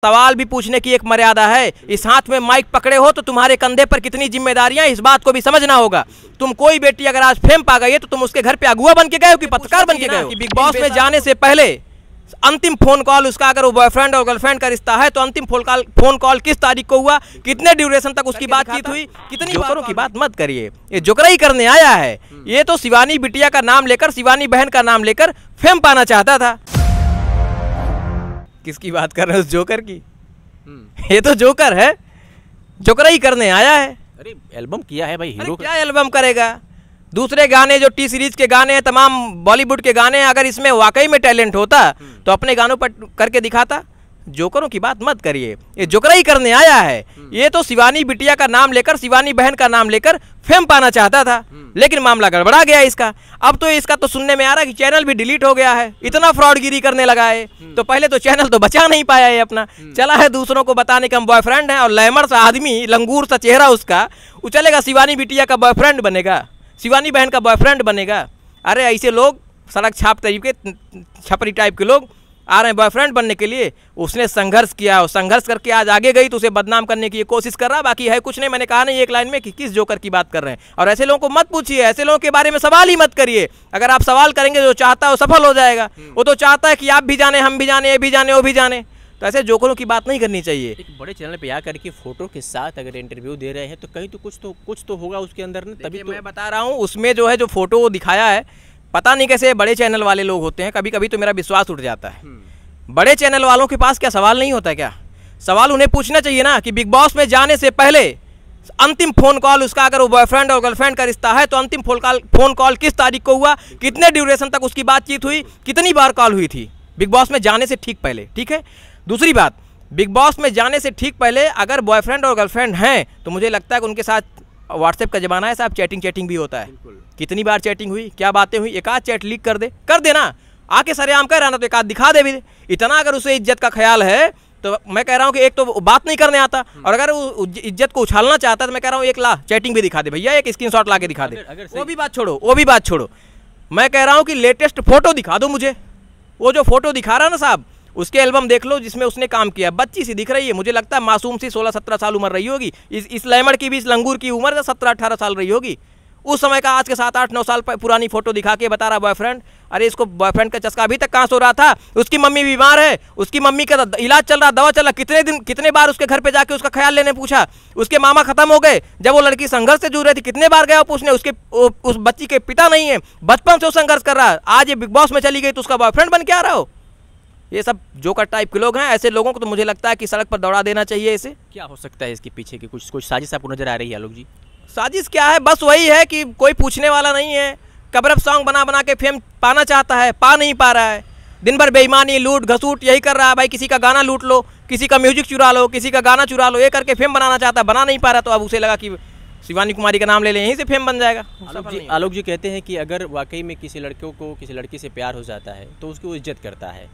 सवाल भी पूछने की एक मर्यादा है। इस हाथ में माइक पकड़े हो तो तुम्हारे कंधे पर कितनी जिम्मेदारियां, इस बात को भी समझना होगा। तुम कोई बेटी अगर आज फेम पा गई है तो तुम उसके घर पे अगुआ बन के गए हो कि पत्रकार बन के गए हो? बिग बॉस में जाने से पहले अंतिम फोन कॉल उसका, अगर वो बॉयफ्रेंड और गर्लफ्रेंड का रिश्ता है तो अंतिम फोन कॉल किस तारीख को हुआ, कितने ड्यूरेशन तक उसकी बातचीत हुई, कितनी जोकरों की बात मत करिए। ये जोकराई करने आया है। ये तो शिवानी बिटिया का नाम लेकर, शिवानी बहन का नाम लेकर फेम पाना चाहता था। किसकी बात कर रहे हो? उस जोकर की। ये तो जोकर है, जोकराई करने आया है। अरे एल्बम किया है भाई, हीरो क्या एल्बम करेगा? दूसरे गाने जो टी सीरीज के गाने हैं, तमाम बॉलीवुड के गाने हैं, अगर इसमें वाकई में टैलेंट होता तो अपने गानों पर करके दिखाता। जोकरों की बात मत करिए, ये जोकराई करने आया है। ये तो शिवानी बिटिया का नाम लेकर, शिवानी बहन का नाम लेकर फेम पाना चाहता था, लेकिन मामला गड़बड़ा गया इसका। अब तो इसका तो सुनने में आ रहा है कि चैनल भी डिलीट हो गया है, इतना फ्रॉडगिरी करने लगा है। तो पहले तो चैनल तो बचा नहीं पाया है अपना, चला है दूसरों को बताने का हम बॉयफ्रेंड है, और लैमर सा आदमी, लंगूर सा चेहरा उसका, वो चलेगा शिवानी बिटिया का बॉयफ्रेंड बनेगा, शिवानी बहन का बॉयफ्रेंड बनेगा। अरे ऐसे लोग सड़क छाप तरीके, छपरी टाइप के लोग आ रहे हैं बॉयफ्रेंड बनने के लिए। उसने संघर्ष किया, और संघर्ष करके आज आगे गई तो उसे बदनाम करने की कोशिश कर रहा। बाकी है कुछ नहीं, मैंने कहा नहीं एक लाइन में कि किस जोकर की बात कर रहे हैं। और ऐसे लोगों को मत पूछिए, ऐसे लोगों के बारे में सवाल ही मत करिए। अगर आप सवाल करेंगे जो चाहता है वो सफल हो जाएगा। वो तो चाहता है कि आप भी जाने, हम भी जाने, ये भी जाने, वो भी जाने। तो ऐसे जोकरों की बात नहीं करनी चाहिए। एक बड़े चैनल पे आकर के फोटो के साथ अगर इंटरव्यू दे रहे हैं तो कहीं तो कुछ तो होगा उसके अंदर ना, तभी तो मैं बता रहा हूँ। उसमें जो है, जो फोटो दिखाया है, पता नहीं कैसे बड़े चैनल वाले लोग होते हैं, कभी कभी तो मेरा विश्वास उठ जाता है। बड़े चैनल वालों के पास क्या सवाल नहीं होता क्या? सवाल उन्हें पूछना चाहिए ना कि बिग बॉस में जाने से पहले अंतिम फोन कॉल उसका, अगर वो बॉयफ्रेंड और गर्लफ्रेंड का रिश्ता है तो अंतिम फोन कॉल किस तारीख को हुआ, कितने ड्यूरेशन तक उसकी बातचीत हुई, कितनी बार कॉल हुई थी बिग बॉस में जाने से ठीक पहले। ठीक है, दूसरी बात, बिग बॉस में जाने से ठीक पहले अगर बॉयफ्रेंड और गर्लफ्रेंड हैं तो मुझे लगता है कि उनके साथ व्हाट्सएप का जमाना है साहब, चैटिंग भी होता है। कितनी बार चैटिंग हुई, क्या बातें हुई, एक आध चैट लीक कर देना, आके सरेआम कर रहा ना तो एक आध दिखा दे भी दे। इतना अगर उसे इज्जत का ख्याल है तो मैं कह रहा हूँ कि एक तो बात नहीं करने आता, और अगर वो इज्जत को उछालना चाहता है तो मैं कह रहा हूँ एक चैटिंग भी दिखा दे भैया, एक स्क्रीनशॉट ला के दिखा दे। वो भी बात छोड़ो, मैं कह रहा हूँ कि लेटेस्ट फोटो दिखा दो मुझे। वो जो फोटो दिखा रहा है ना साहब, उसके एल्बम देख लो जिसमें उसने काम किया। बच्ची सी दिख रही है, मुझे लगता है मासूम सी 16-17 साल उम्र रही होगी। इस लैमर की भी, इस लंगूर की उम्र 17-18 साल रही होगी उस समय का। आज के 7-8-9 साल पुरानी फोटो दिखा के बता रहा बॉयफ्रेंड। अरे इसको बॉयफ्रेंड का चस्का अभी तक कहाँ सो रहा था? उसकी मम्मी बीमार है, उसकी मम्मी का इलाज चल रहा, दवा चल रहा। कितने बार उसके घर पे जाके उसका ख्याल लेने पूछा। उसके मामा खत्म हो गए, जब वो लड़की संघर्ष से जूझ रही थी कितने बार गया पूछने। उस बच्ची के पिता नहीं है, बचपन से वो संघर्ष कर रहा है। आज ये बिग बॉस में चली गई तो उसका बॉयफ्रेंड बन के आ रहा हो। ये सब जोकर टाइप के लोग हैं। ऐसे लोगों को तो मुझे लगता है कि सड़क पर दौड़ा देना चाहिए। इसे क्या हो सकता है इसके पीछे की कुछ साजिश आपको नजर आ रही है आलोक जी? साजिश क्या है? बस वही है कि कोई पूछने वाला नहीं है। कबरब सॉन्ग बना के फेम पाना चाहता है, पा नहीं पा रहा है। दिन भर बेईमानी, लूट घसूट यही कर रहा है। भाई किसी का गाना लूट लो, किसी का म्यूजिक चुरा लो, किसी का गाना चुरा लो, ये करके फेम बनाना चाहता है, बना नहीं पा रहा। तो अब उसे लगा कि शिवानी कुमारी का नाम ले लें, यहीं से फेम बन जाएगा। आलोक जी कहते हैं कि अगर वाकई में किसी लड़कों को किसी लड़की से प्यार हो जाता है तो उसकी वो इज्जत करता है।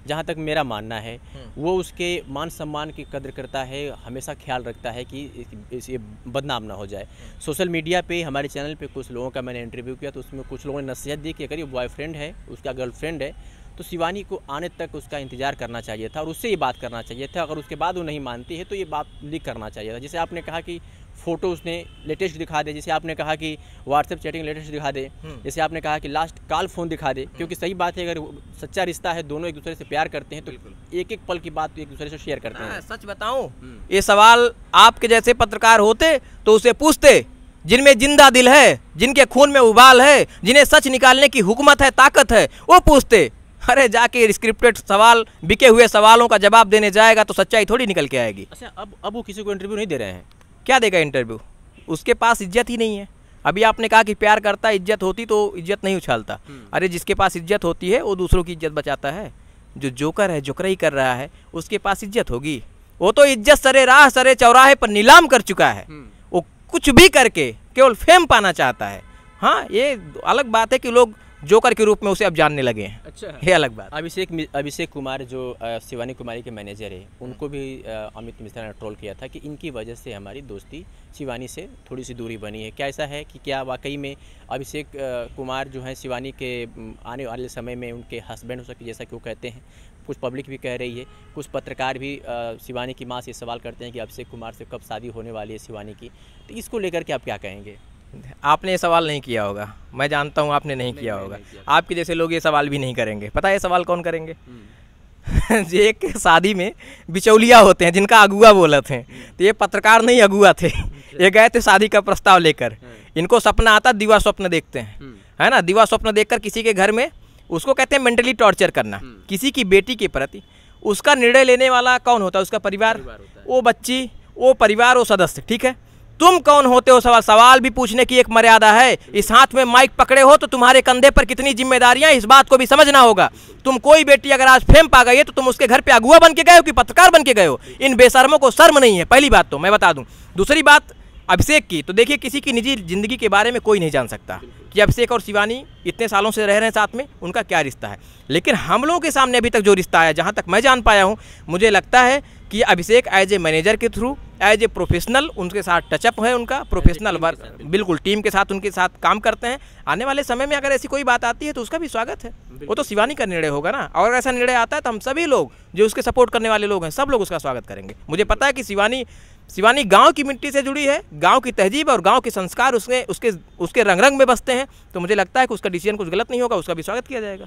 जहाँ तक मेरा मानना है वो उसके मान सम्मान की कदर करता है, हमेशा ख्याल रखता है कि ये बदनाम ना हो जाए। सोशल मीडिया पे हमारे चैनल पे कुछ लोगों का मैंने इंटरव्यू किया तो उसमें कुछ लोगों ने नसीहत दी कि अगर ये बॉयफ्रेंड है, उसका गर्लफ्रेंड है, तो शिवानी को आने तक उसका इंतज़ार करना चाहिए था और उससे ये बात करना चाहिए था। अगर उसके बाद वो नहीं मानती है तो ये बात लीक करना चाहिए था। जैसे आपने कहा कि फ़ोटो उसने लेटेस्ट दिखा दे, जैसे आपने कहा कि व्हाट्सएप चैटिंग लेटेस्ट दिखा दे, जैसे आपने कहा कि लास्ट कॉल फ़ोन दिखा दे। क्योंकि सही बात है, अगर सच्चा रिश्ता है, दोनों एक दूसरे से प्यार करते हैं तो एक एक पल की बात एक दूसरे से शेयर करते हैं। सच बताऊं, ये सवाल आपके जैसे पत्रकार होते तो उसे पूछते जिनमें जिंदा दिल है, जिनके खून में उबाल है, जिन्हें सच निकालने की हुकूमत है, ताकत है, वो पूछते। अरे जाके स्क्रिप्टेड सवाल, बिके हुए सवालों का जवाब देने जाएगा तो सच्चाई थोड़ी निकल के आएगी। अच्छा, अब वो किसी को इंटरव्यू नहीं दे रहे हैं? क्या देगा इंटरव्यू? उसके पास इज्जत ही नहीं है। अभी आपने कहा कि प्यार करता, इज्जत होती तो इज्जत नहीं उछालता। अरे जिसके पास इज्जत होती है वो दूसरों की इज्जत बचाता है। जो जोकर है, जोकराई कर रहा है, उसके पास इज्जत होगी। वो तो इज्जत सरे राह सरे चौराहे पर नीलाम कर चुका है। वो कुछ भी करके केवल फेम पाना चाहता है। हाँ, ये अलग बात है कि लोग जोकर के रूप में उसे अब जानने लगे हैं। अच्छा, ये अलग बात। अभिषेक कुमार जो शिवानी कुमारी के मैनेजर है, उनको भी अमित मिश्रा ने ट्रोल किया था कि इनकी वजह से हमारी दोस्ती शिवानी से थोड़ी सी दूरी बनी है। क्या ऐसा है कि क्या वाकई में अभिषेक कुमार जो है शिवानी के आने वाले समय में उनके हस्बैंड हो सके, जैसा कि वो कहते हैं? कुछ पब्लिक भी कह रही है, कुछ पत्रकार भी शिवानी की माँ से सवाल करते हैं कि अभिषेक कुमार से कब शादी होने वाली है शिवानी की, तो इसको लेकर के आप क्या कहेंगे? आपने ये सवाल नहीं किया होगा, मैं जानता हूँ आपने नहीं किया होगा। आपके जैसे लोग ये सवाल भी नहीं करेंगे। पता है ये सवाल कौन करेंगे? ये एक शादी में बिचौलिया होते हैं जिनका अगुआ बोलते हैं, तो ये पत्रकार नहीं अगुआ थे। ये गए थे शादी का प्रस्ताव लेकर। इनको सपना आता, दिवा स्वप्न देखते हैं, है ना। दिवा स्वप्न देखकर किसी के घर में, उसको कहते हैं मेंटली टॉर्चर करना, किसी की बेटी के प्रति। उसका निर्णय लेने वाला कौन होता है? उसका परिवार, वो बच्ची, वो परिवार, वो सदस्य, ठीक है। तुम कौन होते हो? सवाल भी पूछने की एक मर्यादा है। इस हाथ में माइक पकड़े हो तो तुम्हारे कंधे पर कितनी जिम्मेदारियां, इस बात को भी समझना होगा। तुम कोई बेटी अगर आज फेम पा गई है तो तुम उसके घर पे अगुआ बन के गए हो कि पत्रकार बन के गए हो? इन बेशर्मों को शर्म नहीं है, पहली बात तो मैं बता दूं। दूसरी बात अभिषेक की, तो देखिए किसी की निजी जिंदगी के बारे में कोई नहीं जान सकता कि अभिषेक और शिवानी इतने सालों से रह रहे हैं साथ में, उनका क्या रिश्ता है। लेकिन हम लोगों के सामने अभी तक जो रिश्ता है, जहाँ तक मैं जान पाया हूँ, मुझे लगता है कि अभिषेक एज ए मैनेजर के थ्रू, एज ए प्रोफेशनल उनके साथ टचअप है, उनका प्रोफेशनल वर्क, बिल्कुल टीम के साथ उनके साथ काम करते हैं। आने वाले समय में अगर ऐसी कोई बात आती है तो उसका भी स्वागत है। वो तो शिवानी का निर्णय होगा ना, और ऐसा निर्णय आता है तो हम सभी लोग जो उसके सपोर्ट करने वाले लोग हैं, सब लोग उसका स्वागत करेंगे। मुझे पता है कि शिवानी गांव की मिट्टी से जुड़ी है, गांव की तहजीब और गांव के संस्कार उसके रंग रंग में बसते हैं, तो मुझे लगता है कि उसका डिसीजन कुछ गलत नहीं होगा, उसका भी स्वागत किया जाएगा।